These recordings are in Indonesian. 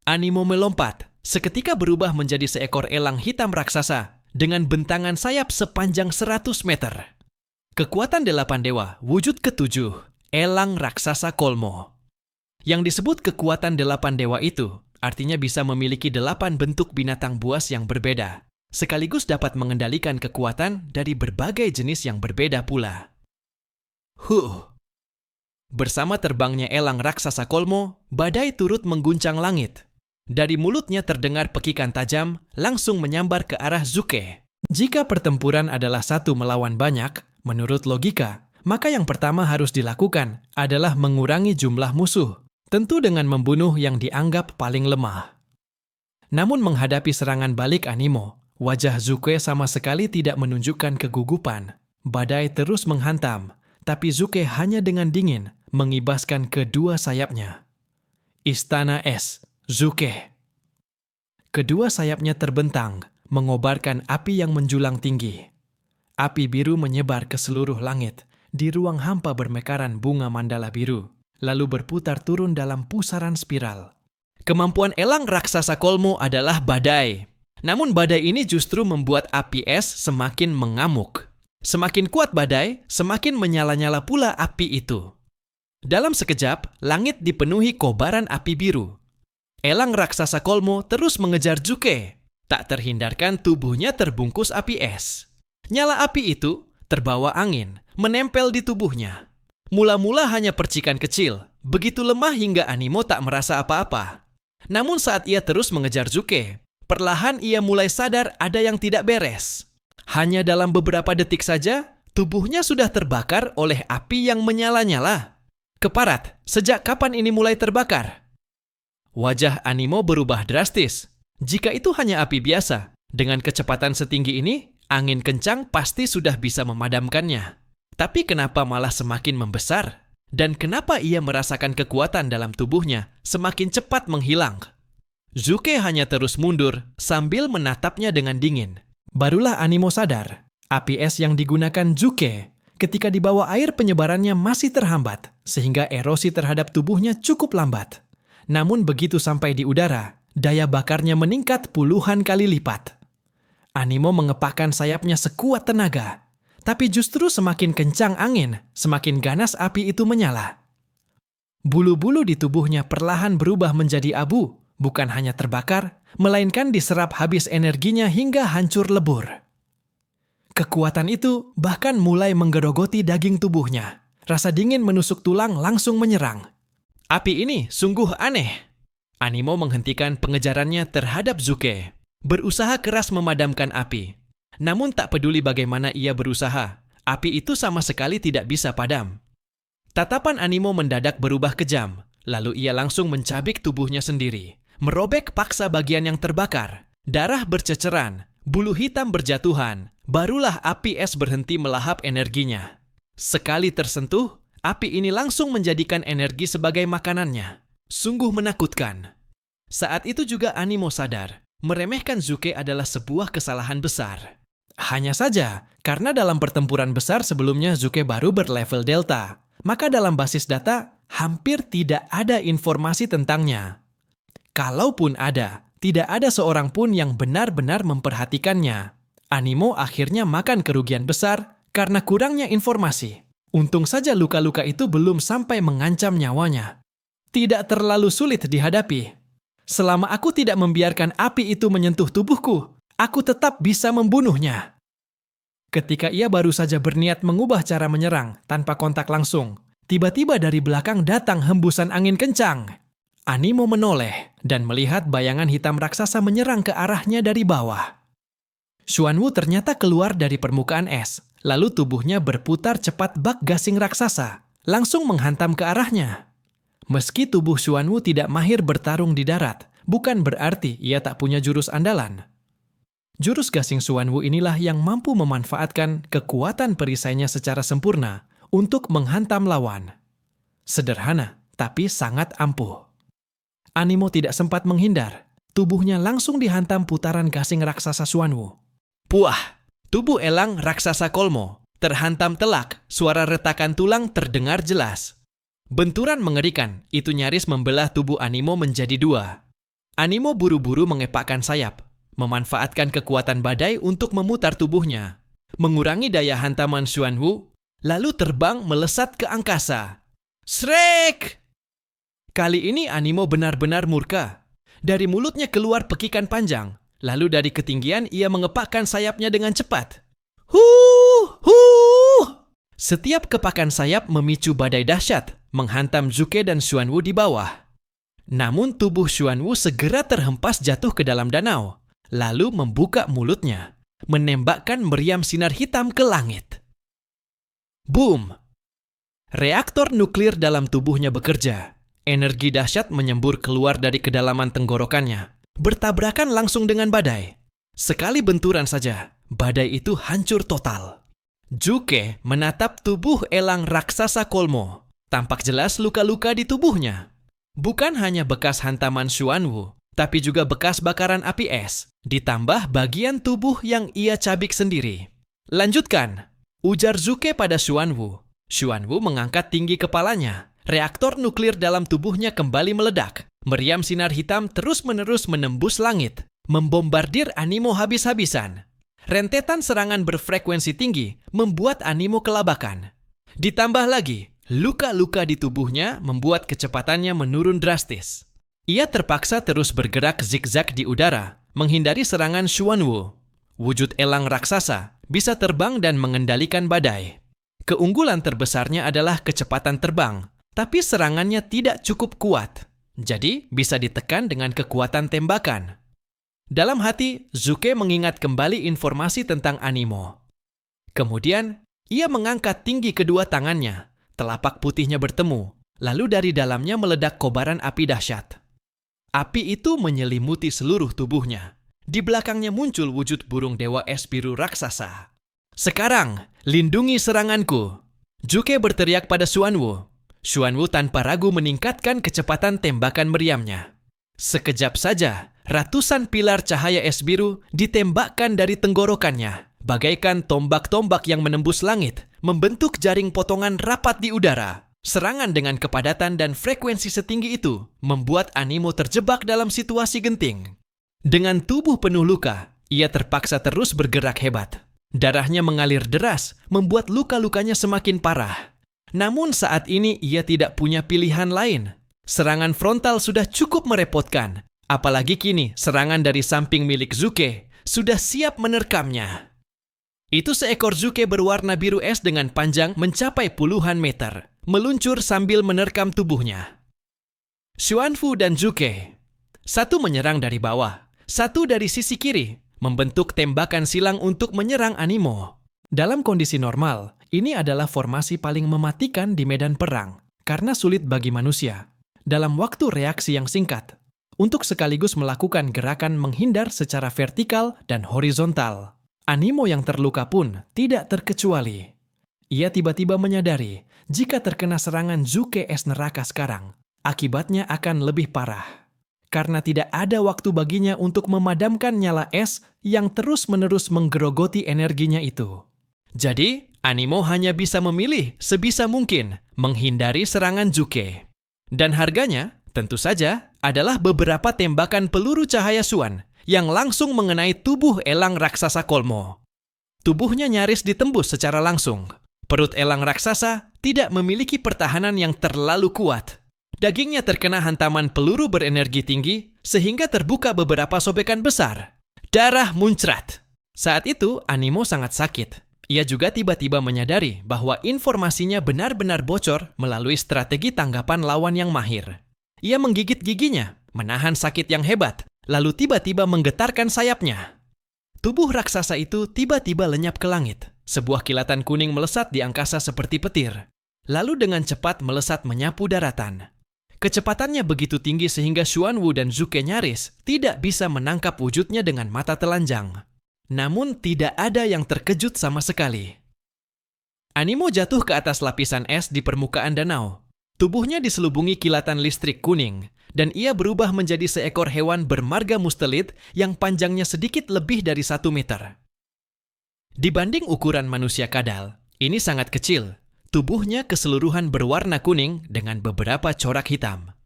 Animo melompat, seketika berubah menjadi seekor elang hitam raksasa dengan bentangan sayap sepanjang 100 meter. Kekuatan 8 dewa, wujud ketujuh, elang raksasa Kolmo. Yang disebut kekuatan 8 dewa itu, artinya bisa memiliki 8 bentuk binatang buas yang berbeda, sekaligus dapat mengendalikan kekuatan dari berbagai jenis yang berbeda pula. Bersama terbangnya elang raksasa Kolmo, badai turut mengguncang langit. Dari mulutnya terdengar pekikan tajam, langsung menyambar ke arah Zuke. Jika pertempuran adalah satu melawan banyak, menurut logika, maka yang pertama harus dilakukan adalah mengurangi jumlah musuh, tentu dengan membunuh yang dianggap paling lemah. Namun menghadapi serangan balik Animo, wajah Zuke sama sekali tidak menunjukkan kegugupan. Badai terus menghantam, tapi Zuke hanya dengan dingin mengibaskan kedua sayapnya. Istana Es, Zuke. Kedua sayapnya terbentang, mengobarkan api yang menjulang tinggi. Api biru menyebar ke seluruh langit, di ruang hampa bermekaran bunga mandala biru, lalu berputar turun dalam pusaran spiral. Kemampuan elang raksasa Kolmo adalah badai. Namun badai ini justru membuat api es semakin mengamuk. Semakin kuat badai, semakin menyala-nyala pula api itu. Dalam sekejap, langit dipenuhi kobaran api biru. Elang raksasa Kolmo terus mengejar Zuke. Tak terhindarkan tubuhnya terbungkus api es. Nyala api itu terbawa angin, menempel di tubuhnya. Mula-mula hanya percikan kecil, begitu lemah hingga Animo tak merasa apa-apa. Namun saat ia terus mengejar Zuke, perlahan ia mulai sadar ada yang tidak beres. Hanya dalam beberapa detik saja, tubuhnya sudah terbakar oleh api yang menyala-nyala. Keparat, sejak kapan ini mulai terbakar? Wajah Animo berubah drastis. Jika itu hanya api biasa, dengan kecepatan setinggi ini, angin kencang pasti sudah bisa memadamkannya. Tapi kenapa malah semakin membesar? Dan kenapa ia merasakan kekuatan dalam tubuhnya semakin cepat menghilang? Zuke hanya terus mundur sambil menatapnya dengan dingin. Barulah Animo sadar, api es yang digunakan Zuke ketika di bawah air penyebarannya masih terhambat, sehingga erosi terhadap tubuhnya cukup lambat. Namun begitu sampai di udara, daya bakarnya meningkat puluhan kali lipat. Animo mengepakkan sayapnya sekuat tenaga, tapi justru semakin kencang angin, semakin ganas api itu menyala. Bulu-bulu di tubuhnya perlahan berubah menjadi abu, bukan hanya terbakar, melainkan diserap habis energinya hingga hancur lebur. Kekuatan itu bahkan mulai menggerogoti daging tubuhnya. Rasa dingin menusuk tulang langsung menyerang. Api ini sungguh aneh. Animo menghentikan pengejarannya terhadap Zuke, berusaha keras memadamkan api. Namun tak peduli bagaimana ia berusaha, api itu sama sekali tidak bisa padam. Tatapan Animo mendadak berubah kejam, lalu ia langsung mencabik tubuhnya sendiri, merobek paksa bagian yang terbakar. Darah berceceran, bulu hitam berjatuhan, barulah api es berhenti melahap energinya. Sekali tersentuh, api ini langsung menjadikan energi sebagai makanannya. Sungguh menakutkan. Saat itu juga Animo sadar, meremehkan Zuke adalah sebuah kesalahan besar. Hanya saja, karena dalam pertempuran besar sebelumnya Zuke baru berlevel Delta, maka dalam basis data hampir tidak ada informasi tentangnya. Kalaupun ada, tidak ada seorang pun yang benar-benar memperhatikannya. Animo akhirnya makan kerugian besar karena kurangnya informasi. Untung saja luka-luka itu belum sampai mengancam nyawanya. Tidak terlalu sulit dihadapi. Selama aku tidak membiarkan api itu menyentuh tubuhku, aku tetap bisa membunuhnya. Ketika ia baru saja berniat mengubah cara menyerang tanpa kontak langsung, tiba-tiba dari belakang datang hembusan angin kencang. Animo menoleh dan melihat bayangan hitam raksasa menyerang ke arahnya dari bawah. Xuanwu ternyata keluar dari permukaan es, lalu tubuhnya berputar cepat bak gasing raksasa, langsung menghantam ke arahnya. Meski tubuh Xuanwu tidak mahir bertarung di darat, bukan berarti ia tak punya jurus andalan. Jurus gasing Xuanwu inilah yang mampu memanfaatkan kekuatan perisainya secara sempurna untuk menghantam lawan. Sederhana, tapi sangat ampuh. Animo tidak sempat menghindar, tubuhnya langsung dihantam putaran gasing raksasa Xuanwu. Puah! Tubuh elang raksasa Kolmo terhantam telak, suara retakan tulang terdengar jelas. Benturan mengerikan, itu nyaris membelah tubuh Animo menjadi dua. Animo buru-buru mengepakkan sayap, memanfaatkan kekuatan badai untuk memutar tubuhnya, mengurangi daya hantaman Xuanwu, lalu terbang melesat ke angkasa. Shrek! Kali ini Animo benar-benar murka. Dari mulutnya keluar pekikan panjang, lalu dari ketinggian ia mengepakkan sayapnya dengan cepat. Huh! Setiap kepakan sayap memicu badai dahsyat, menghantam Zuke dan Xuanwu di bawah. Namun tubuh Xuanwu segera terhempas jatuh ke dalam danau, lalu membuka mulutnya, menembakkan meriam sinar hitam ke langit. Boom! Reaktor nuklir dalam tubuhnya bekerja. Energi dahsyat menyembur keluar dari kedalaman tenggorokannya, bertabrakan langsung dengan badai. Sekali benturan saja, badai itu hancur total. Zuke menatap tubuh elang raksasa Kolmo. Tampak jelas luka-luka di tubuhnya. Bukan hanya bekas hantaman Xuanwu, tapi juga bekas bakaran api es, ditambah bagian tubuh yang ia cabik sendiri. Lanjutkan, ujar Zuke pada Xuanwu. Xuanwu mengangkat tinggi kepalanya. Reaktor nuklir dalam tubuhnya kembali meledak. Meriam sinar hitam terus-menerus menembus langit, membombardir Animo habis-habisan. Rentetan serangan berfrekuensi tinggi membuat Animo kelabakan. Ditambah lagi, luka-luka di tubuhnya membuat kecepatannya menurun drastis. Ia terpaksa terus bergerak zigzag di udara, menghindari serangan Xuanwu. Wujud elang raksasa bisa terbang dan mengendalikan badai. Keunggulan terbesarnya adalah kecepatan terbang, tapi serangannya tidak cukup kuat, jadi bisa ditekan dengan kekuatan tembakan. Dalam hati, Zuke mengingat kembali informasi tentang Animo. Kemudian, ia mengangkat tinggi kedua tangannya, telapak putihnya bertemu, lalu dari dalamnya meledak kobaran api dahsyat. Api itu menyelimuti seluruh tubuhnya. Di belakangnya muncul wujud burung dewa es biru raksasa. Sekarang, lindungi seranganku! Zuke berteriak pada Xuanwu. Xuanwu tanpa ragu meningkatkan kecepatan tembakan meriamnya. Sekejap saja, ratusan pilar cahaya es biru ditembakkan dari tenggorokannya, bagaikan tombak-tombak yang menembus langit, membentuk jaring potongan rapat di udara. Serangan dengan kepadatan dan frekuensi setinggi itu membuat Animo terjebak dalam situasi genting. Dengan tubuh penuh luka, ia terpaksa terus bergerak hebat. Darahnya mengalir deras, membuat luka-lukanya semakin parah. Namun saat ini ia tidak punya pilihan lain. Serangan frontal sudah cukup merepotkan. Apalagi kini serangan dari samping milik Zuke sudah siap menerkamnya. Itu seekor Zuke berwarna biru es dengan panjang mencapai puluhan meter, meluncur sambil menerkam tubuhnya. Xuanwu dan Zuke, satu menyerang dari bawah, satu dari sisi kiri, membentuk tembakan silang untuk menyerang Animo. Dalam kondisi normal, ini adalah formasi paling mematikan di medan perang, karena sulit bagi manusia, dalam waktu reaksi yang singkat, untuk sekaligus melakukan gerakan menghindar secara vertikal dan horizontal. Animo yang terluka pun tidak terkecuali. Ia tiba-tiba menyadari, jika terkena serangan Zuke es neraka sekarang, akibatnya akan lebih parah. Karena tidak ada waktu baginya untuk memadamkan nyala es yang terus-menerus menggerogoti energinya itu. Jadi, Animo hanya bisa memilih sebisa mungkin menghindari serangan Zuke. Dan harganya, tentu saja, adalah beberapa tembakan peluru cahaya Xuan yang langsung mengenai tubuh elang raksasa Kolmo. Tubuhnya nyaris ditembus secara langsung. Perut elang raksasa tidak memiliki pertahanan yang terlalu kuat. Dagingnya terkena hantaman peluru berenergi tinggi sehingga terbuka beberapa sobekan besar. Darah muncrat. Saat itu, Animo sangat sakit. Ia juga tiba-tiba menyadari bahwa informasinya benar-benar bocor melalui strategi tanggapan lawan yang mahir. Ia menggigit giginya, menahan sakit yang hebat, lalu tiba-tiba menggetarkan sayapnya. Tubuh raksasa itu tiba-tiba lenyap ke langit. Sebuah kilatan kuning melesat di angkasa seperti petir. Lalu dengan cepat melesat menyapu daratan. Kecepatannya begitu tinggi sehingga Xuanwu dan Zuke nyaris tidak bisa menangkap wujudnya dengan mata telanjang. Namun tidak ada yang terkejut sama sekali. Animo jatuh ke atas lapisan es di permukaan danau. Tubuhnya diselubungi kilatan listrik kuning, dan ia berubah menjadi seekor hewan bermarga mustelid yang panjangnya sedikit lebih dari 1 meter. Dibanding ukuran manusia kadal, ini sangat kecil. Tubuhnya keseluruhan berwarna kuning dengan beberapa corak hitam.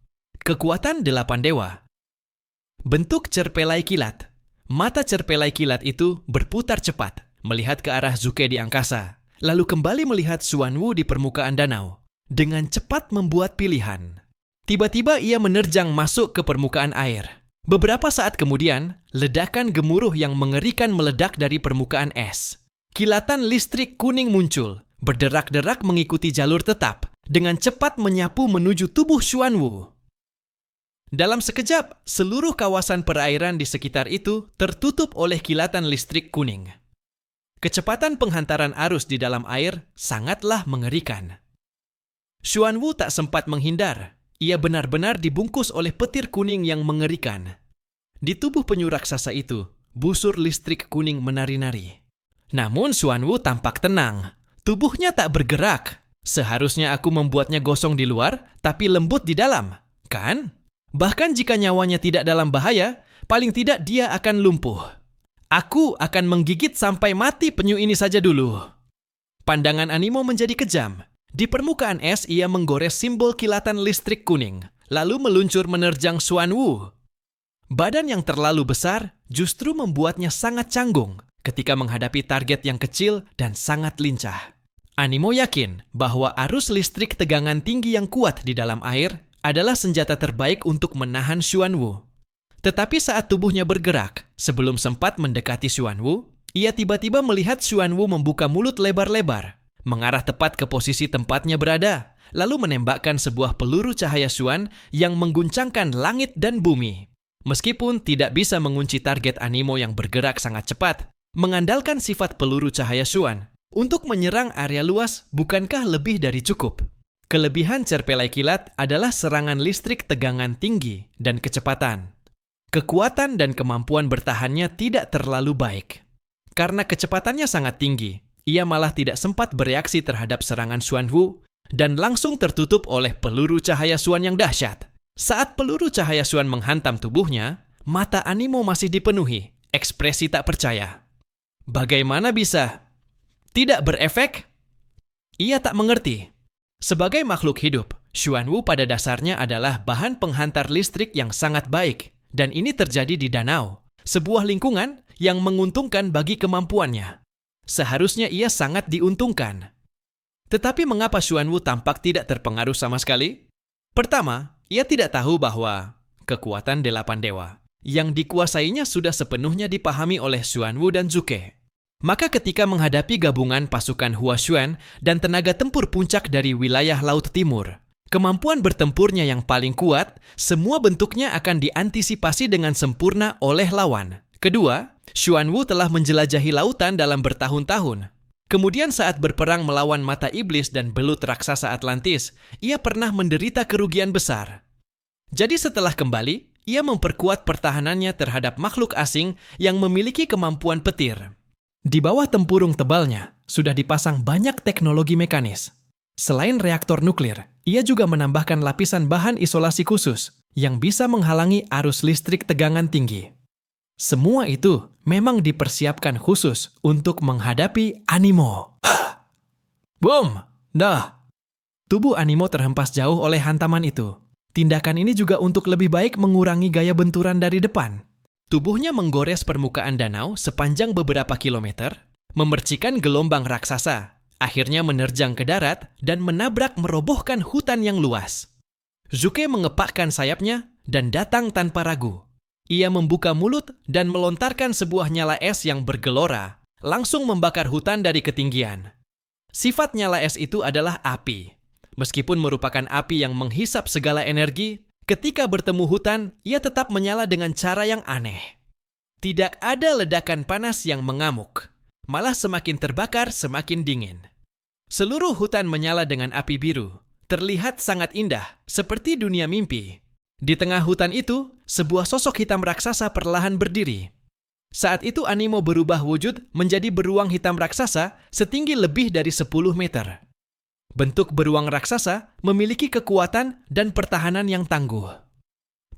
Kekuatan 8 dewa. Bentuk cerpelai kilat. Mata cerpelai kilat itu berputar cepat, melihat ke arah Zuke di angkasa, lalu kembali melihat Xuanwu di permukaan danau. Dengan cepat membuat pilihan. Tiba-tiba ia menerjang masuk ke permukaan air. Beberapa saat kemudian, ledakan gemuruh yang mengerikan meledak dari permukaan es. Kilatan listrik kuning muncul, berderak-derak mengikuti jalur tetap, dengan cepat menyapu menuju tubuh Xuanwu. Dalam sekejap, seluruh kawasan perairan di sekitar itu tertutup oleh kilatan listrik kuning. Kecepatan penghantaran arus di dalam air sangatlah mengerikan. Xuanwu tak sempat menghindar. Ia benar-benar dibungkus oleh petir kuning yang mengerikan. Di tubuh penyu raksasa itu, busur listrik kuning menari-nari. Namun Xuanwu tampak tenang. Tubuhnya tak bergerak. Seharusnya aku membuatnya gosong di luar, tapi lembut di dalam, kan? Bahkan jika nyawanya tidak dalam bahaya, paling tidak dia akan lumpuh. Aku akan menggigit sampai mati penyu ini saja dulu. Pandangan Animo menjadi kejam. Di permukaan es ia menggores simbol kilatan listrik kuning, lalu meluncur menerjang Xuanwu. Badan yang terlalu besar justru membuatnya sangat canggung ketika menghadapi target yang kecil dan sangat lincah. Animo yakin bahwa arus listrik tegangan tinggi yang kuat di dalam air adalah senjata terbaik untuk menahan Xuanwu. Tetapi saat tubuhnya bergerak, sebelum sempat mendekati Xuanwu, ia tiba-tiba melihat Xuanwu membuka mulut lebar-lebar, mengarah tepat ke posisi tempatnya berada, lalu menembakkan sebuah peluru cahaya Xuan yang mengguncangkan langit dan bumi. Meskipun tidak bisa mengunci target Animo yang bergerak sangat cepat, mengandalkan sifat peluru cahaya Xuan untuk menyerang area luas bukankah lebih dari cukup? Kelebihan cerpelai kilat adalah serangan listrik tegangan tinggi dan kecepatan. Kekuatan dan kemampuan bertahannya tidak terlalu baik. Karena kecepatannya sangat tinggi, ia malah tidak sempat bereaksi terhadap serangan Xuanwu dan langsung tertutup oleh peluru cahaya Xuan yang dahsyat. Saat peluru cahaya Xuan menghantam tubuhnya, mata Animo masih dipenuhi ekspresi tak percaya. Bagaimana bisa? Tidak berefek? Ia tak mengerti. Sebagai makhluk hidup, Xuanwu pada dasarnya adalah bahan penghantar listrik yang sangat baik, dan ini terjadi di danau, sebuah lingkungan yang menguntungkan bagi kemampuannya. Seharusnya ia sangat diuntungkan. Tetapi mengapa Xuanwu tampak tidak terpengaruh sama sekali? Pertama, ia tidak tahu bahwa kekuatan delapan dewa yang dikuasainya sudah sepenuhnya dipahami oleh Xuanwu dan Zuke. Maka ketika menghadapi gabungan pasukan Hua Xuan dan tenaga tempur puncak dari wilayah Laut Timur, kemampuan bertempurnya yang paling kuat, semua bentuknya akan diantisipasi dengan sempurna oleh lawan. Kedua, Xuanwu telah menjelajahi lautan dalam bertahun-tahun. Kemudian saat berperang melawan mata iblis dan belut raksasa Atlantis, ia pernah menderita kerugian besar. Jadi setelah kembali, ia memperkuat pertahanannya terhadap makhluk asing yang memiliki kemampuan petir. Di bawah tempurung tebalnya, sudah dipasang banyak teknologi mekanis. Selain reaktor nuklir, ia juga menambahkan lapisan bahan isolasi khusus yang bisa menghalangi arus listrik tegangan tinggi. Semua itu memang dipersiapkan khusus untuk menghadapi Animo. Boom! Dah! Tubuh Animo terhempas jauh oleh hantaman itu. Tindakan ini juga untuk lebih baik mengurangi gaya benturan dari depan. Tubuhnya menggores permukaan danau sepanjang beberapa kilometer, memercikan gelombang raksasa, akhirnya menerjang ke darat dan menabrak merobohkan hutan yang luas. Zuke mengepakkan sayapnya dan datang tanpa ragu. Ia membuka mulut dan melontarkan sebuah nyala es yang bergelora, langsung membakar hutan dari ketinggian. Sifat nyala es itu adalah api. Meskipun merupakan api yang menghisap segala energi, ketika bertemu hutan, ia tetap menyala dengan cara yang aneh. Tidak ada ledakan panas yang mengamuk, malah semakin terbakar semakin dingin. Seluruh hutan menyala dengan api biru, terlihat sangat indah, seperti dunia mimpi. Di tengah hutan itu, sebuah sosok hitam raksasa perlahan berdiri. Saat itu Animo berubah wujud menjadi beruang hitam raksasa setinggi lebih dari 10 meter. Bentuk beruang raksasa memiliki kekuatan dan pertahanan yang tangguh.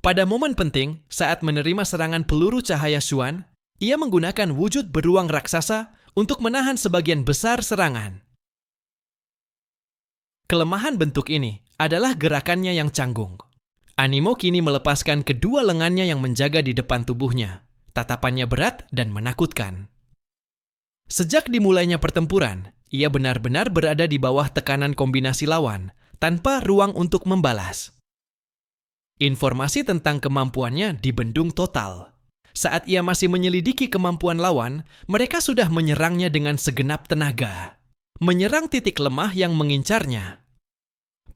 Pada momen penting, saat menerima serangan peluru cahaya Xuan, ia menggunakan wujud beruang raksasa untuk menahan sebagian besar serangan. Kelemahan bentuk ini adalah gerakannya yang canggung. Animo kini melepaskan kedua lengannya yang menjaga di depan tubuhnya. Tatapannya berat dan menakutkan. Sejak dimulainya pertempuran, ia benar-benar berada di bawah tekanan kombinasi lawan, tanpa ruang untuk membalas. Informasi tentang kemampuannya dibendung total. Saat ia masih menyelidiki kemampuan lawan, mereka sudah menyerangnya dengan segenap tenaga. Menyerang titik lemah yang mengincarnya.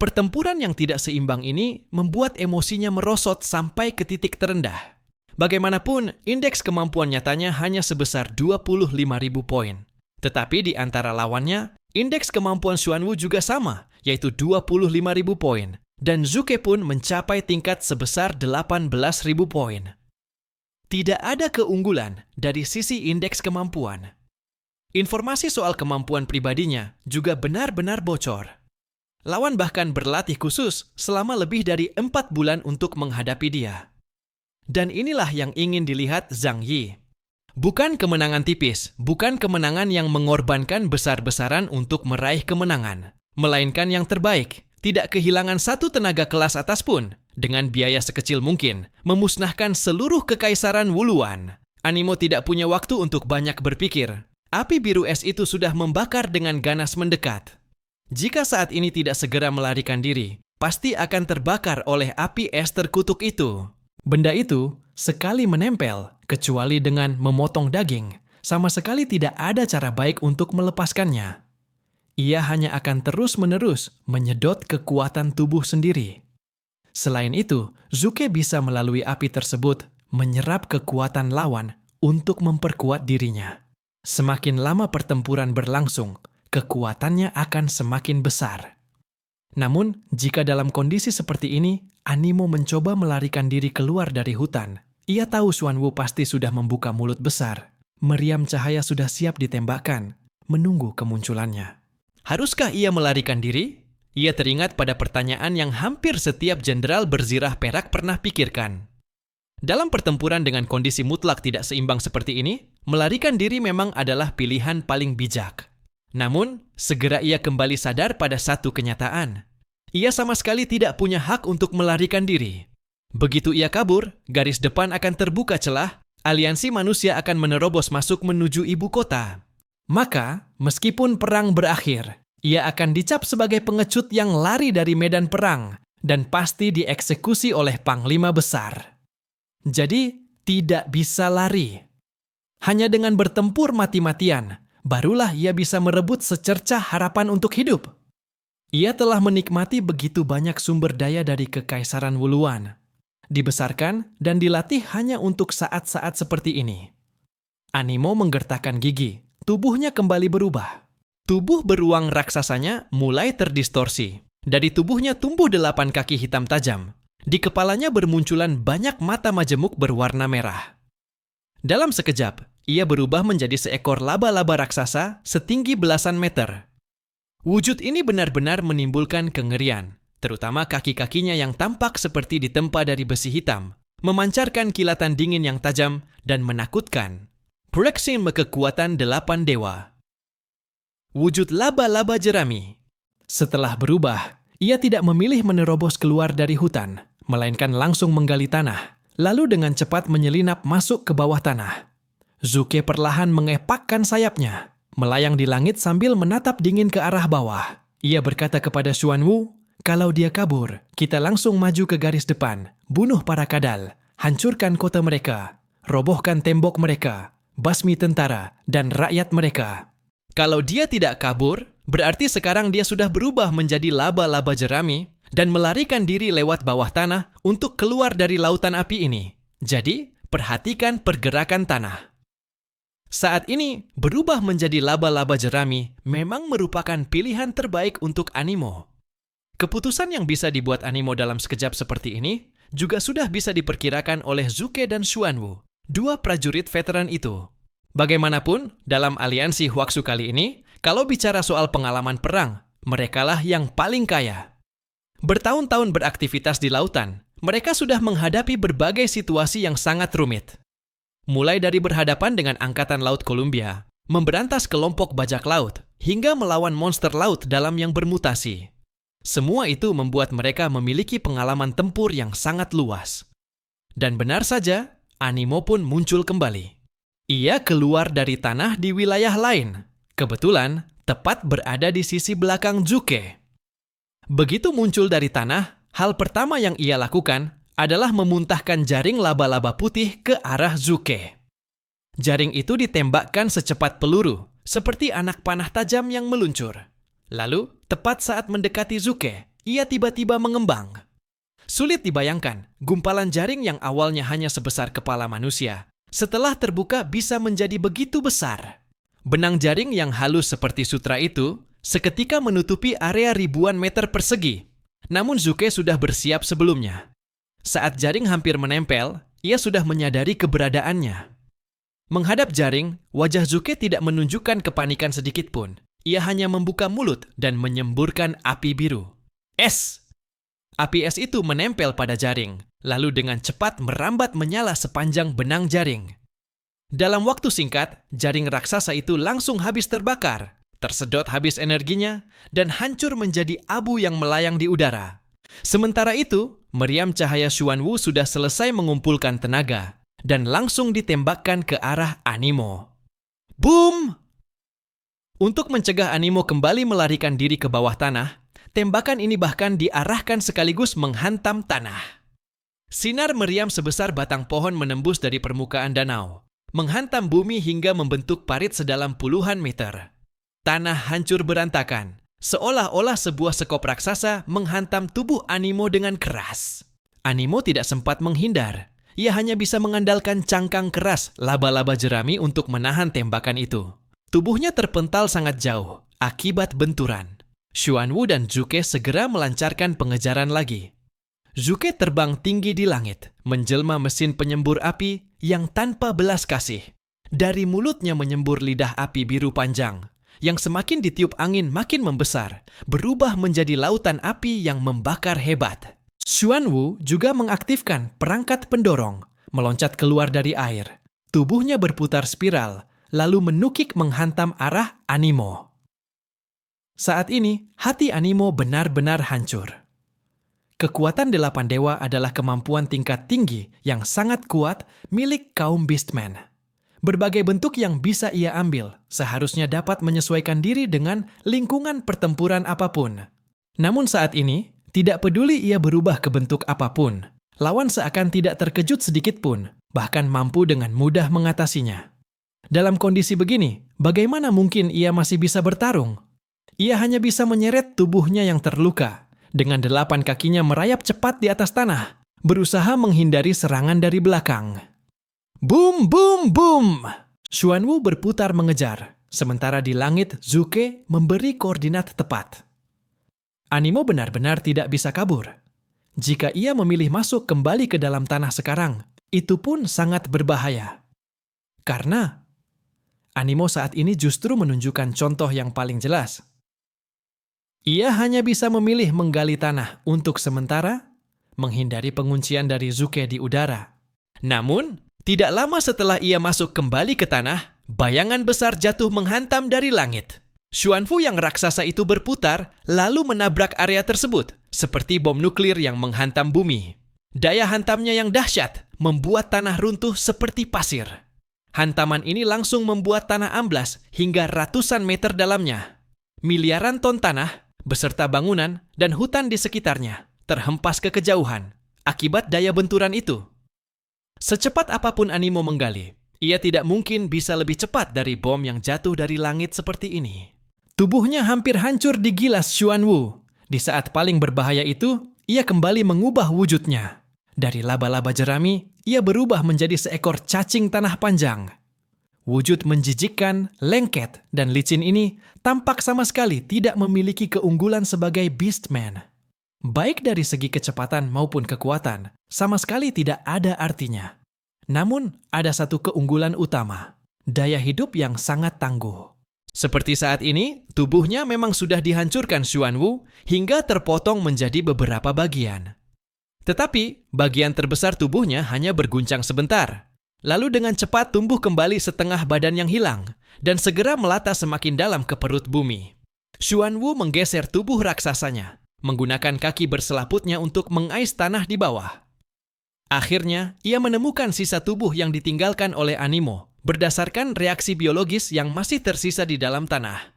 Pertempuran yang tidak seimbang ini membuat emosinya merosot sampai ke titik terendah. Bagaimanapun, indeks kemampuan nyatanya hanya sebesar 25.000 poin. Tetapi di antara lawannya, indeks kemampuan Xuanwu juga sama, yaitu 25.000 poin. Dan Zuke pun mencapai tingkat sebesar 18.000 poin. Tidak ada keunggulan dari sisi indeks kemampuan. Informasi soal kemampuan pribadinya juga benar-benar bocor. Lawan bahkan berlatih khusus selama lebih dari 4 bulan untuk menghadapi dia. Dan inilah yang ingin dilihat Zhang Yi. Bukan kemenangan tipis, bukan kemenangan yang mengorbankan besar-besaran untuk meraih kemenangan, melainkan yang terbaik, tidak kehilangan satu tenaga kelas atas pun, dengan biaya sekecil mungkin, memusnahkan seluruh kekaisaran Wuluan. Animo tidak punya waktu untuk banyak berpikir. Api biru es itu sudah membakar dengan ganas mendekat. Jika saat ini tidak segera melarikan diri, pasti akan terbakar oleh api es terkutuk itu. Benda itu sekali menempel, kecuali dengan memotong daging, sama sekali tidak ada cara baik untuk melepaskannya. Ia hanya akan terus-menerus menyedot kekuatan tubuh sendiri. Selain itu, Zuke bisa melalui api tersebut menyerap kekuatan lawan untuk memperkuat dirinya. Semakin lama pertempuran berlangsung, kekuatannya akan semakin besar. Namun, jika dalam kondisi seperti ini, Animo mencoba melarikan diri keluar dari hutan. Ia tahu Xuanwu pasti sudah membuka mulut besar. Meriam cahaya sudah siap ditembakkan, menunggu kemunculannya. Haruskah ia melarikan diri? Ia teringat pada pertanyaan yang hampir setiap jenderal berzirah perak pernah pikirkan. Dalam pertempuran dengan kondisi mutlak tidak seimbang seperti ini, melarikan diri memang adalah pilihan paling bijak. Namun, segera ia kembali sadar pada satu kenyataan. Ia sama sekali tidak punya hak untuk melarikan diri. Begitu ia kabur, garis depan akan terbuka celah, aliansi manusia akan menerobos masuk menuju ibu kota. Maka, meskipun perang berakhir, ia akan dicap sebagai pengecut yang lari dari medan perang dan pasti dieksekusi oleh panglima besar. Jadi, tidak bisa lari. Hanya dengan bertempur mati-matian, barulah ia bisa merebut secercah harapan untuk hidup. Ia telah menikmati begitu banyak sumber daya dari Kekaisaran Wuluan. Dibesarkan dan dilatih hanya untuk saat-saat seperti ini. Animo menggertakkan gigi. Tubuhnya kembali berubah. Tubuh beruang raksasanya mulai terdistorsi. Dari tubuhnya tumbuh 8 kaki hitam tajam. Di kepalanya bermunculan banyak mata majemuk berwarna merah. Dalam sekejap, ia berubah menjadi seekor laba-laba raksasa setinggi belasan meter. Wujud ini benar-benar menimbulkan kengerian, terutama kaki-kakinya yang tampak seperti ditempa dari besi hitam, memancarkan kilatan dingin yang tajam dan menakutkan. Proyeksi kekuatan 8 dewa. Wujud laba-laba jerami. Setelah berubah, ia tidak memilih menerobos keluar dari hutan, melainkan langsung menggali tanah, lalu dengan cepat menyelinap masuk ke bawah tanah. Zuke perlahan mengepakkan sayapnya, melayang di langit sambil menatap dingin ke arah bawah. Ia berkata kepada Xuanwu, kalau dia kabur, kita langsung maju ke garis depan, bunuh para kadal, hancurkan kota mereka, robohkan tembok mereka, basmi tentara, dan rakyat mereka. Kalau dia tidak kabur, berarti sekarang dia sudah berubah menjadi laba-laba jerami dan melarikan diri lewat bawah tanah untuk keluar dari lautan api ini. Jadi, perhatikan pergerakan tanah. Saat ini, berubah menjadi laba-laba jerami memang merupakan pilihan terbaik untuk Animo. Keputusan yang bisa dibuat Animo dalam sekejap seperti ini juga sudah bisa diperkirakan oleh Zuke dan Xuanwu, 2 prajurit veteran itu. Bagaimanapun, dalam aliansi Huaxu kali ini, kalau bicara soal pengalaman perang, merekalah yang paling kaya. Bertahun-tahun beraktivitas di lautan, mereka sudah menghadapi berbagai situasi yang sangat rumit. Mulai dari berhadapan dengan Angkatan Laut Columbia, memberantas kelompok bajak laut, hingga melawan monster laut dalam yang bermutasi. Semua itu membuat mereka memiliki pengalaman tempur yang sangat luas. Dan benar saja, Animo pun muncul kembali. Ia keluar dari tanah di wilayah lain. Kebetulan, tepat berada di sisi belakang Zuke. Begitu muncul dari tanah, hal pertama yang ia lakukan adalah memuntahkan jaring laba-laba putih ke arah Zuke. Jaring itu ditembakkan secepat peluru, seperti anak panah tajam yang meluncur. Lalu, tepat saat mendekati Zuke, ia tiba-tiba mengembang. Sulit dibayangkan, gumpalan jaring yang awalnya hanya sebesar kepala manusia, setelah terbuka bisa menjadi begitu besar. Benang jaring yang halus seperti sutra itu seketika menutupi area ribuan meter persegi. Namun Zuke sudah bersiap sebelumnya. Saat jaring hampir menempel, ia sudah menyadari keberadaannya. Menghadap jaring, wajah Zuke tidak menunjukkan kepanikan sedikit pun. Ia hanya membuka mulut dan menyemburkan api biru. Es! Api es itu menempel pada jaring, lalu dengan cepat merambat menyala sepanjang benang jaring. Dalam waktu singkat, jaring raksasa itu langsung habis terbakar, tersedot habis energinya, dan hancur menjadi abu yang melayang di udara. Sementara itu, meriam cahaya Xuanwu sudah selesai mengumpulkan tenaga, dan langsung ditembakkan ke arah Animo. Boom! Untuk mencegah Animo kembali melarikan diri ke bawah tanah, tembakan ini bahkan diarahkan sekaligus menghantam tanah. Sinar meriam sebesar batang pohon menembus dari permukaan danau, menghantam bumi hingga membentuk parit sedalam puluhan meter. Tanah hancur berantakan, seolah-olah sebuah sekop raksasa menghantam tubuh Animo dengan keras. Animo tidak sempat menghindar. Ia hanya bisa mengandalkan cangkang keras laba-laba jerami untuk menahan tembakan itu. Tubuhnya terpental sangat jauh akibat benturan. Xuanwu dan Zuke segera melancarkan pengejaran lagi. Zuke terbang tinggi di langit, menjelma mesin penyembur api yang tanpa belas kasih. Dari mulutnya menyembur lidah api biru panjang, yang semakin ditiup angin makin membesar, berubah menjadi lautan api yang membakar hebat. Xuanwu juga mengaktifkan perangkat pendorong, meloncat keluar dari air. Tubuhnya berputar spiral, lalu menukik menghantam arah Animo. Saat ini, hati Animo benar-benar hancur. Kekuatan 8 dewa adalah kemampuan tingkat tinggi yang sangat kuat milik kaum Beastmen. Berbagai bentuk yang bisa ia ambil seharusnya dapat menyesuaikan diri dengan lingkungan pertempuran apapun. Namun saat ini, tidak peduli ia berubah ke bentuk apapun, lawan seakan tidak terkejut sedikit pun, bahkan mampu dengan mudah mengatasinya. Dalam kondisi begini, bagaimana mungkin ia masih bisa bertarung? Ia hanya bisa menyeret tubuhnya yang terluka, dengan 8 kakinya merayap cepat di atas tanah, berusaha menghindari serangan dari belakang. Boom, boom, boom! Xuanwu berputar mengejar, sementara di langit Zuke memberi koordinat tepat. Animo benar-benar tidak bisa kabur. Jika ia memilih masuk kembali ke dalam tanah sekarang, itu pun sangat berbahaya. Karena Animo saat ini justru menunjukkan contoh yang paling jelas. Ia hanya bisa memilih menggali tanah untuk sementara, menghindari penguncian dari Zuke di udara. Namun, tidak lama setelah ia masuk kembali ke tanah, bayangan besar jatuh menghantam dari langit. Xuanwu yang raksasa itu berputar, lalu menabrak area tersebut, seperti bom nuklir yang menghantam bumi. Daya hantamnya yang dahsyat membuat tanah runtuh seperti pasir. Hantaman ini langsung membuat tanah amblas hingga ratusan meter dalamnya. Miliaran ton tanah, beserta bangunan dan hutan di sekitarnya, terhempas ke kejauhan akibat daya benturan itu. Secepat apapun Animo menggali, ia tidak mungkin bisa lebih cepat dari bom yang jatuh dari langit seperti ini. Tubuhnya hampir hancur digilas Xuanwu. Di saat paling berbahaya itu, ia kembali mengubah wujudnya. Dari laba-laba jerami, ia berubah menjadi seekor cacing tanah panjang. Wujud menjijikkan, lengket, dan licin ini tampak sama sekali tidak memiliki keunggulan sebagai Beastman. Baik dari segi kecepatan maupun kekuatan, sama sekali tidak ada artinya. Namun, ada satu keunggulan utama, daya hidup yang sangat tangguh. Seperti saat ini, tubuhnya memang sudah dihancurkan Xuanwu hingga terpotong menjadi beberapa bagian. Tetapi, bagian terbesar tubuhnya hanya berguncang sebentar. Lalu dengan cepat tumbuh kembali setengah badan yang hilang, dan segera melata semakin dalam ke perut bumi. Xuanwu menggeser tubuh raksasanya, menggunakan kaki berselaputnya untuk mengais tanah di bawah. Akhirnya, ia menemukan sisa tubuh yang ditinggalkan oleh Animo berdasarkan reaksi biologis yang masih tersisa di dalam tanah.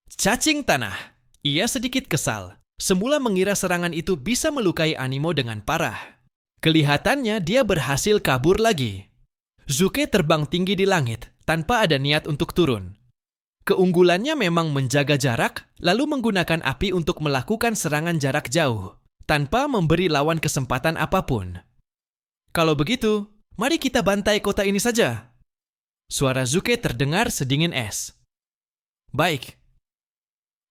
Cacing tanah. Ia sedikit kesal. Semula mengira serangan itu bisa melukai Animo dengan parah. Kelihatannya dia berhasil kabur lagi. Zuke terbang tinggi di langit tanpa ada niat untuk turun. Keunggulannya memang menjaga jarak, lalu menggunakan api untuk melakukan serangan jarak jauh, tanpa memberi lawan kesempatan apapun. Kalau begitu, mari kita bantai kota ini saja. Suara Zuke terdengar sedingin es. Baik.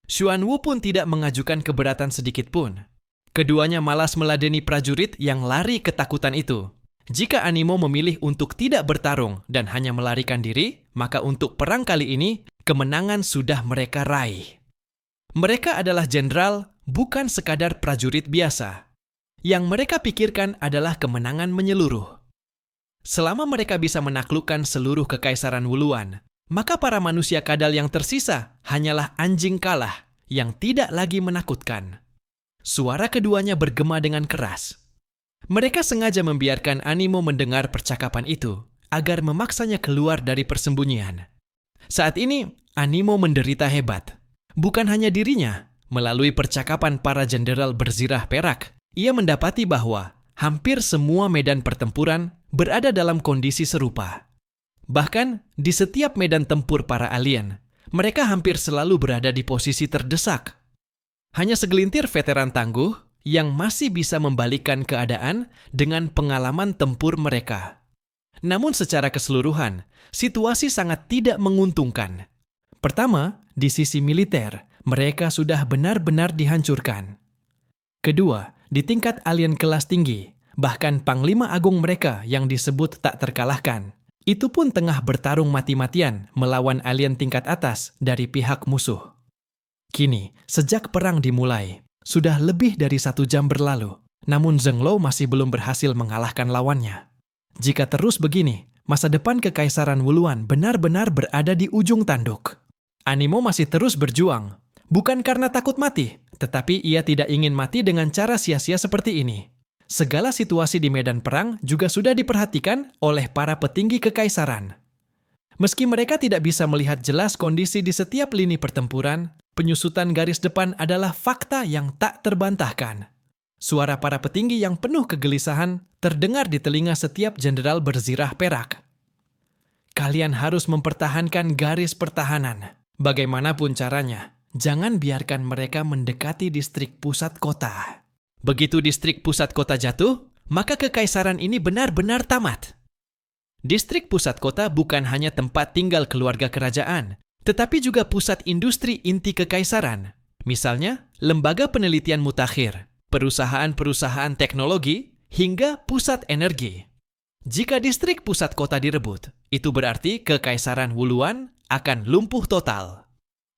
Xuanwu pun tidak mengajukan keberatan sedikit pun. Keduanya malas meladeni prajurit yang lari ketakutan itu. Jika Animo memilih untuk tidak bertarung dan hanya melarikan diri, maka untuk perang kali ini, kemenangan sudah mereka raih. Mereka adalah jenderal, bukan sekadar prajurit biasa. Yang mereka pikirkan adalah kemenangan menyeluruh. Selama mereka bisa menaklukkan seluruh kekaisaran Wuluan, maka para manusia kadal yang tersisa hanyalah anjing kalah yang tidak lagi menakutkan. Suara keduanya bergema dengan keras. Mereka sengaja membiarkan Animo mendengar percakapan itu agar memaksanya keluar dari persembunyian. Saat ini, Animo menderita hebat. Bukan hanya dirinya, melalui percakapan para jenderal berzirah perak, ia mendapati bahwa hampir semua medan pertempuran berada dalam kondisi serupa. Bahkan, di setiap medan tempur para alien, mereka hampir selalu berada di posisi terdesak. Hanya segelintir veteran tangguh yang masih bisa membalikkan keadaan dengan pengalaman tempur mereka. Namun secara keseluruhan, situasi sangat tidak menguntungkan. Pertama, di sisi militer, mereka sudah benar-benar dihancurkan. Kedua, di tingkat alien kelas tinggi, bahkan Panglima Agung mereka yang disebut tak terkalahkan, itu pun tengah bertarung mati-matian melawan alien tingkat atas dari pihak musuh. Kini, sejak perang dimulai, sudah lebih dari 1 jam berlalu, namun Zhenglou masih belum berhasil mengalahkan lawannya. Jika terus begini, masa depan Kekaisaran Wuluan benar-benar berada di ujung tanduk. Animo masih terus berjuang, bukan karena takut mati, tetapi ia tidak ingin mati dengan cara sia-sia seperti ini. Segala situasi di medan perang juga sudah diperhatikan oleh para petinggi kekaisaran. Meski mereka tidak bisa melihat jelas kondisi di setiap lini pertempuran, penyusutan garis depan adalah fakta yang tak terbantahkan. Suara para petinggi yang penuh kegelisahan terdengar di telinga setiap jenderal berzirah perak. Kalian harus mempertahankan garis pertahanan. Bagaimanapun caranya, jangan biarkan mereka mendekati distrik pusat kota. Begitu distrik pusat kota jatuh, maka kekaisaran ini benar-benar tamat. Distrik pusat kota bukan hanya tempat tinggal keluarga kerajaan, tetapi juga pusat industri inti kekaisaran. Misalnya, lembaga penelitian mutakhir, perusahaan-perusahaan teknologi, hingga pusat energi. Jika distrik pusat kota direbut, itu berarti Kekaisaran Wuluan akan lumpuh total.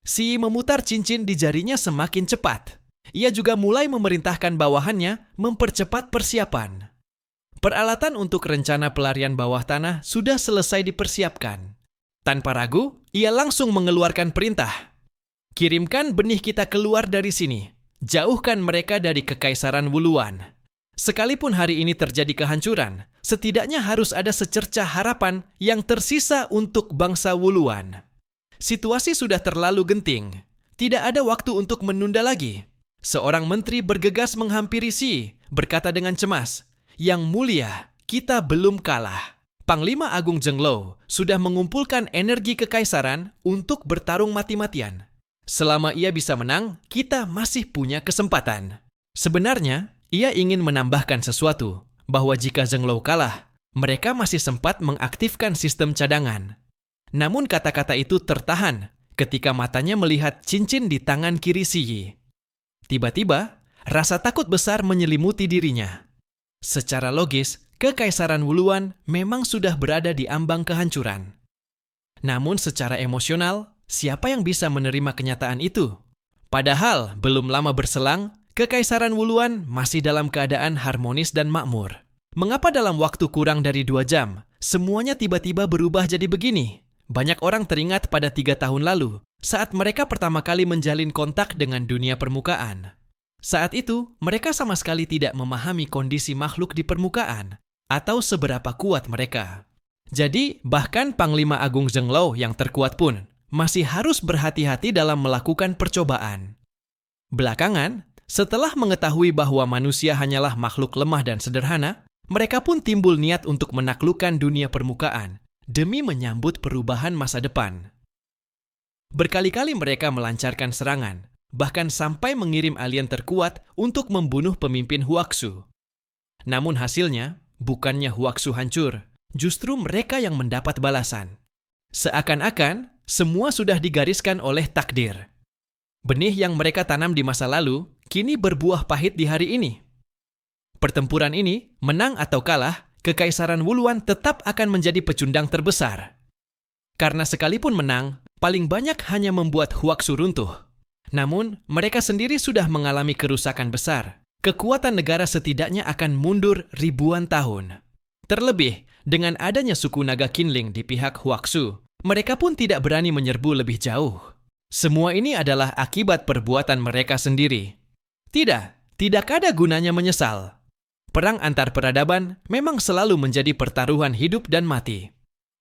Si memutar cincin di jarinya semakin cepat. Ia juga mulai memerintahkan bawahannya mempercepat persiapan. Peralatan untuk rencana pelarian bawah tanah sudah selesai dipersiapkan. Tanpa ragu, ia langsung mengeluarkan perintah. Kirimkan benih kita keluar dari sini. Jauhkan mereka dari Kekaisaran Wuluan. Sekalipun hari ini terjadi kehancuran, setidaknya harus ada secercah harapan yang tersisa untuk bangsa Wuluan. Situasi sudah terlalu genting. Tidak ada waktu untuk menunda lagi. Seorang menteri bergegas menghampiri Si, berkata dengan cemas, "Yang mulia, kita belum kalah. Panglima Agung Zhenglou sudah mengumpulkan energi kekaisaran untuk bertarung mati-matian. Selama ia bisa menang, kita masih punya kesempatan." Sebenarnya, ia ingin menambahkan sesuatu, bahwa jika Zhenglou kalah, mereka masih sempat mengaktifkan sistem cadangan. Namun kata-kata itu tertahan ketika matanya melihat cincin di tangan kiri Si Yi. Tiba-tiba, rasa takut besar menyelimuti dirinya. Secara logis, Kekaisaran Wuluan memang sudah berada di ambang kehancuran. Namun secara emosional, siapa yang bisa menerima kenyataan itu? Padahal, belum lama berselang, Kekaisaran Wuluan masih dalam keadaan harmonis dan makmur. Mengapa dalam waktu kurang dari 2 jam, semuanya tiba-tiba berubah jadi begini? Banyak orang teringat pada 3 tahun lalu, saat mereka pertama kali menjalin kontak dengan dunia permukaan. Saat itu, mereka sama sekali tidak memahami kondisi makhluk di permukaan atau seberapa kuat mereka. Jadi, bahkan Panglima Agung Zhenglou yang terkuat pun masih harus berhati-hati dalam melakukan percobaan. Belakangan, setelah mengetahui bahwa manusia hanyalah makhluk lemah dan sederhana, mereka pun timbul niat untuk menaklukkan dunia permukaan demi menyambut perubahan masa depan. Berkali-kali mereka melancarkan serangan, bahkan sampai mengirim alien terkuat untuk membunuh pemimpin Huaxu. Namun hasilnya, bukannya Huaxu hancur, justru mereka yang mendapat balasan. Seakan-akan, semua sudah digariskan oleh takdir. Benih yang mereka tanam di masa lalu, kini berbuah pahit di hari ini. Pertempuran ini, menang atau kalah, Kekaisaran Wuluan tetap akan menjadi pecundang terbesar. Karena sekalipun menang, paling banyak hanya membuat Huaxu runtuh. Namun, mereka sendiri sudah mengalami kerusakan besar. Kekuatan negara setidaknya akan mundur ribuan tahun. Terlebih, dengan adanya suku naga Qinling di pihak Huaxu, mereka pun tidak berani menyerbu lebih jauh. Semua ini adalah akibat perbuatan mereka sendiri. Tidak ada gunanya menyesal. Perang antar peradaban memang selalu menjadi pertaruhan hidup dan mati.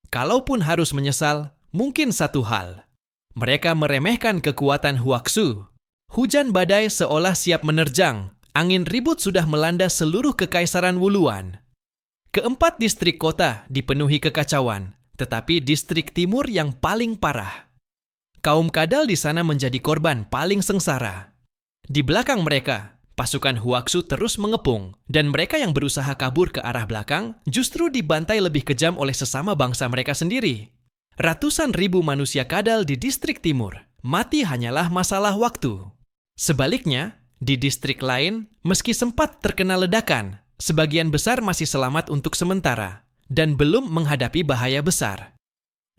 Kalaupun harus menyesal, mungkin satu hal. Mereka meremehkan kekuatan Huaxu. Hujan badai seolah siap menerjang. Angin ribut sudah melanda seluruh Kekaisaran Wuluan. Keempat distrik kota dipenuhi kekacauan, tetapi distrik timur yang paling parah. Kaum kadal di sana menjadi korban paling sengsara. Di belakang mereka, pasukan Huaxu terus mengepung, dan mereka yang berusaha kabur ke arah belakang justru dibantai lebih kejam oleh sesama bangsa mereka sendiri. Ratusan ribu manusia kadal di distrik timur mati hanyalah masalah waktu. Sebaliknya, di distrik lain, meski sempat terkena ledakan, sebagian besar masih selamat untuk sementara dan belum menghadapi bahaya besar.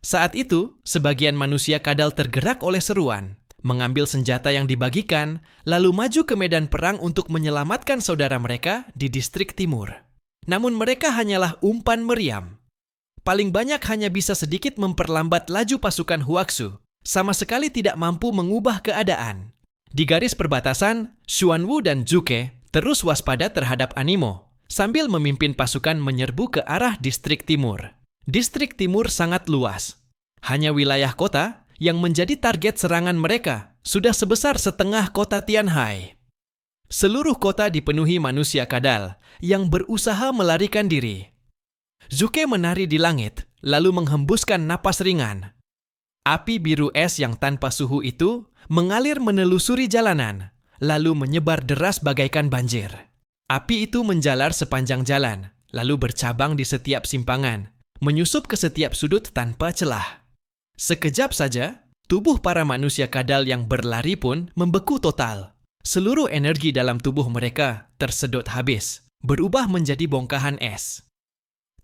Saat itu, sebagian manusia kadal tergerak oleh seruan, mengambil senjata yang dibagikan, lalu maju ke medan perang untuk menyelamatkan saudara mereka di distrik timur. Namun mereka hanyalah umpan meriam. Paling banyak hanya bisa sedikit memperlambat laju pasukan Huaxu, sama sekali tidak mampu mengubah keadaan. Di garis perbatasan, Xuanwu dan Zhuge terus waspada terhadap Animo, sambil memimpin pasukan menyerbu ke arah distrik timur. Distrik timur sangat luas. Hanya wilayah kota yang menjadi target serangan mereka sudah sebesar setengah kota Tianhai. Seluruh kota dipenuhi manusia kadal yang berusaha melarikan diri. Zhuge menari di langit, lalu menghembuskan napas ringan. Api biru es yang tanpa suhu itu mengalir menelusuri jalanan, lalu menyebar deras bagaikan banjir. Api itu menjalar sepanjang jalan, lalu bercabang di setiap simpangan, menyusup ke setiap sudut tanpa celah. Sekejap saja, tubuh para manusia kadal yang berlari pun membeku total. Seluruh energi dalam tubuh mereka tersedot habis, berubah menjadi bongkahan es.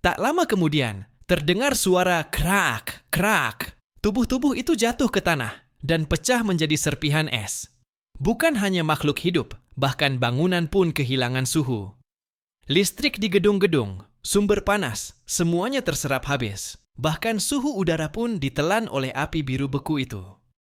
Tak lama kemudian, terdengar suara krak, krak. Tubuh-tubuh itu jatuh ke tanah dan pecah menjadi serpihan es. Bukan hanya makhluk hidup, bahkan bangunan pun kehilangan suhu. Listrik di gedung-gedung, sumber panas, semuanya terserap habis. Bahkan suhu udara pun ditelan oleh api biru beku itu.